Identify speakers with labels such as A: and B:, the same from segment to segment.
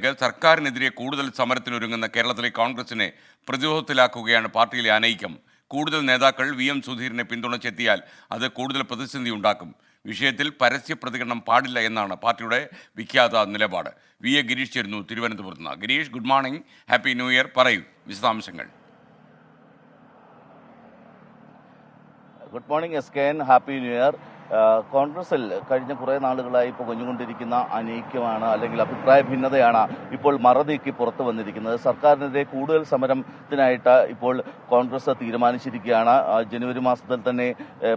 A: സർക്കാരിനെതിരെ കൂടുതൽ സമരത്തിനൊരുങ്ങുന്ന കേരളത്തിലെ കോൺഗ്രസിനെ പ്രതിരോധത്തിലാക്കുകയാണ് പാർട്ടിയിലെ അനൈക്യം. കൂടുതൽ നേതാക്കൾ VM സുധീരനെ പിന്തുണച്ചെത്തിയാൽ അത് കൂടുതൽ പ്രതിസന്ധി ഉണ്ടാക്കും. വിഷയത്തിൽ പരസ്യ പ്രതികരണം പാടില്ല എന്നാണ് പാർട്ടിയുടെ വിഖ്യാത നിലപാട്. VA ഗിരീഷ് ചേരുന്നു തിരുവനന്തപുരത്ത് നിന്ന്. Girish, good morning, happy new year. പറയൂ വിശദാംശങ്ങൾ.
B: Good morning SKN, happy new year. കോൺഗ്രസിൽ കഴിഞ്ഞ കുറേ നാളുകളായി പുകഞ്ഞുകൊണ്ടിരിക്കുന്ന അനൈക്യമാണ് അല്ലെങ്കിൽ അഭിപ്രായ ഭിന്നതയാണ് ഇപ്പോൾ മറനീക്കി പുറത്തു വന്നിരിക്കുന്നത്. സർക്കാരിനെതിരെ കൂടുതൽ സമരത്തിനായിട്ട് ഇപ്പോൾ കോൺഗ്രസ് തീരുമാനിച്ചിരിക്കുകയാണ്. ജനുവരി മാസത്തിൽ തന്നെ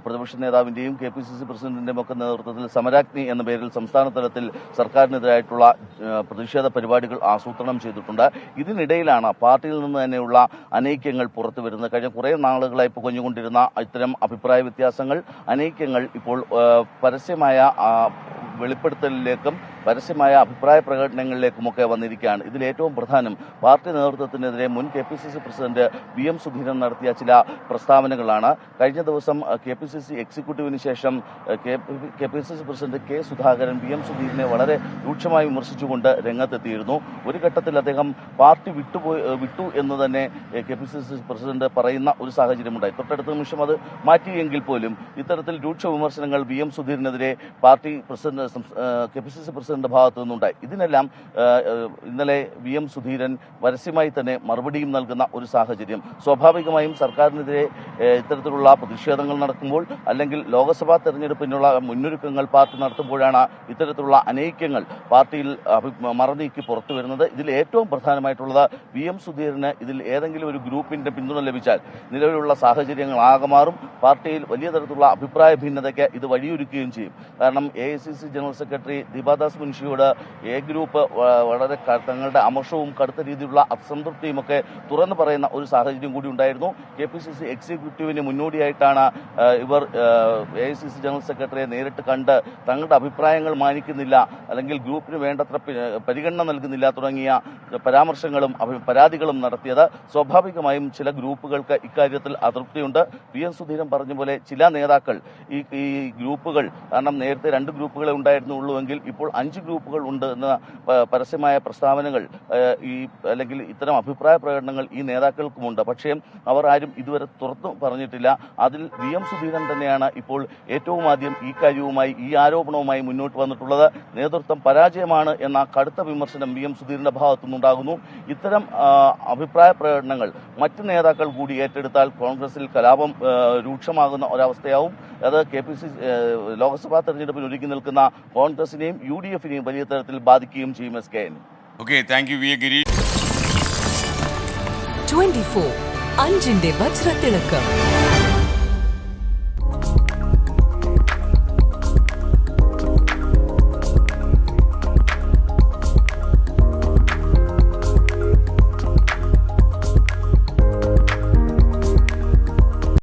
B: പ്രതിപക്ഷ നേതാവിൻ്റെയും KPCC പ്രസിഡന്റിൻ്റെയും ഒക്കെ നേതൃത്വത്തിൽ സമരാഗ്നി എന്ന പേരിൽ സംസ്ഥാന തലത്തിൽ സർക്കാരിനെതിരായിട്ടുള്ള പ്രതിഷേധ പരിപാടികൾ ആസൂത്രണം ചെയ്തിട്ടുണ്ട്. ഇതിനിടയിലാണ് പാർട്ടിയിൽ നിന്ന് തന്നെയുള്ള അനൈക്യങ്ങൾ പുറത്തു വരുന്നത്. കഴിഞ്ഞ കുറേ നാളുകളായി പുകഞ്ഞുകൊണ്ടിരുന്ന ഇത്തരം അഭിപ്രായ വ്യത്യാസങ്ങൾ, അനൈക്യങ്ങൾ ഇപ്പോൾ പരസ്യമായ വെളിപ്പെടുത്തലിലേക്കും പരസ്യമായ അഭിപ്രായ പ്രകടനങ്ങളിലേക്കുമൊക്കെ വന്നിരിക്കുകയാണ്. ഇതിലേറ്റവും പ്രധാനം പാർട്ടി നേതൃത്വത്തിനെതിരെ മുൻ KPCC പ്രസിഡന്റ് VM സുധീരൻ നടത്തിയ ചില പ്രസ്താവനകളാണ്. കഴിഞ്ഞ ദിവസം KPCC എക്സിക്യൂട്ടീവിന് ശേഷം KPCC president K Sudhakaran VM സുധീരനെ വളരെ രൂക്ഷമായി വിമർശിച്ചുകൊണ്ട് രംഗത്തെത്തിയിരുന്നു. ഒരു ഘട്ടത്തിൽ അദ്ദേഹം പാർട്ടി വിട്ടു എന്ന് തന്നെ KPCC പ്രസിഡന്റ് പറയുന്ന ഒരു സാഹചര്യമുണ്ടായി. തൊട്ടടുത്ത നിമിഷം അത് മാറ്റിയെങ്കിൽ പോലും ഇത്തരത്തിൽ രൂക്ഷ വിമർശനങ്ങൾ VM സുധീരനെതിരെ പാർട്ടി പ്രസിഡന്റ് KPCC പ്രസിഡന്റ് ഭാഗത്തു നിന്നുണ്ടായി. ഇതിനെല്ലാം ഇന്നലെ VM സുധീരൻ പരസ്യമായി തന്നെ മറുപടിയും നൽകുന്ന ഒരു സാഹചര്യം. സ്വാഭാവികമായും സർക്കാരിനെതിരെ ഇത്തരത്തിലുള്ള പ്രതിഷേധങ്ങൾ നടക്കുമ്പോൾ അല്ലെങ്കിൽ ലോക്സഭാ തെരഞ്ഞെടുപ്പിനുള്ള മുന്നൊരുക്കങ്ങൾ പാർട്ടി നടത്തുമ്പോഴാണ് ഇത്തരത്തിലുള്ള അനൈക്യങ്ങൾ പാർട്ടിയിൽ മറനീക്കി പുറത്തു വരുന്നത്. ഇതിൽ ഏറ്റവും പ്രധാനമായിട്ടുള്ളത് VM സുധീരന് ഇതിൽ ഏതെങ്കിലും ഒരു ഗ്രൂപ്പിന്റെ പിന്തുണ ലഭിച്ചാൽ നിലവിലുള്ള സാഹചര്യങ്ങൾ ആകെ മാറും. പാർട്ടിയിൽ വലിയ തരത്തിലുള്ള അഭിപ്രായ ഭിന്നതയ്ക്ക് ഇത് വഴിയൊരുക്കുകയും ചെയ്യും. കാരണം AICC general secretary Deepa Das മുൻഷിയോട് A group വളരെ തങ്ങളുടെ അമർഷവും കടുത്ത രീതിയിലുള്ള അസംതൃപ്തിയുമൊക്കെ തുറന്നു പറയുന്ന ഒരു സാഹചര്യം കൂടി ഉണ്ടായിരുന്നു. KPCC എക്സിക്യൂട്ടീവിന് മുന്നോടിയായിട്ടാണ് ഇവർ AICC ജനറൽ സെക്രട്ടറിയെ നേരിട്ട് കണ്ട് തങ്ങളുടെ അഭിപ്രായങ്ങൾ മാനിക്കുന്നില്ല, അല്ലെങ്കിൽ ഗ്രൂപ്പിന് വേണ്ടത്ര പരിഗണന നൽകുന്നില്ല തുടങ്ങിയ പരാമർശങ്ങളും പരാതികളും നടത്തിയത്. സ്വാഭാവികമായും ചില ഗ്രൂപ്പുകൾക്ക് ഇക്കാര്യത്തിൽ അതൃപ്തിയുണ്ട്. VM സുധീരൻ പറഞ്ഞ പോലെ ചില നേതാക്കൾ ഈ ഗ്രൂപ്പുകൾ, കാരണം നേരത്തെ 2 ഗ്രൂപ്പുകളെ ഉണ്ടായിരുന്നുള്ളൂവെങ്കിൽ ഇപ്പോൾ 5 ഗ്രൂപ്പുകൾ ഉണ്ട് എന്ന പരസ്യമായ പ്രസ്താവനകൾ അല്ലെങ്കിൽ ഇത്തരം അഭിപ്രായ പ്രകടനങ്ങൾ ഈ നേതാക്കൾക്കുമുണ്ട്. പക്ഷേ അവർ ആരും ഇതുവരെ തുറന്നു പറഞ്ഞിട്ടില്ല. അതിൽ VM സുധീരൻ തന്നെയാണ് ഇപ്പോൾ ഏറ്റവും ആദ്യം ഈ കാര്യവുമായി, ഈ ആരോപണവുമായി മുന്നോട്ട് വന്നിട്ടുള്ളത്. നേതൃത്വം പരാജയമാണ് എന്ന കടുത്ത വിമർശനം VM സുധീരന്റെ ഭാഗത്തുനിന്നുണ്ടാകുന്നു. ഇത്തരം അഭിപ്രായ പ്രകടനങ്ങൾ മറ്റ് നേതാക്കൾ കൂടി ഏറ്റെടുത്താൽ കോൺഗ്രസിൽ കലാപം രൂക്ഷമാകുന്ന ഒരവസ്ഥയാവും. അത് KPCC ലോക്സഭാ തെരഞ്ഞെടുപ്പിൽ ഒരുക്കി നിൽക്കുന്ന കോൺഗ്രസിനെയും UDFനെയും വലിയ തരത്തിൽ ബാധിക്കുകയും ചെയ്യും. SKN.
A: Okay, thank you VA Girish.
C: 24 അഞ്ചിന്റെ വജ്രത്തിളക്കം.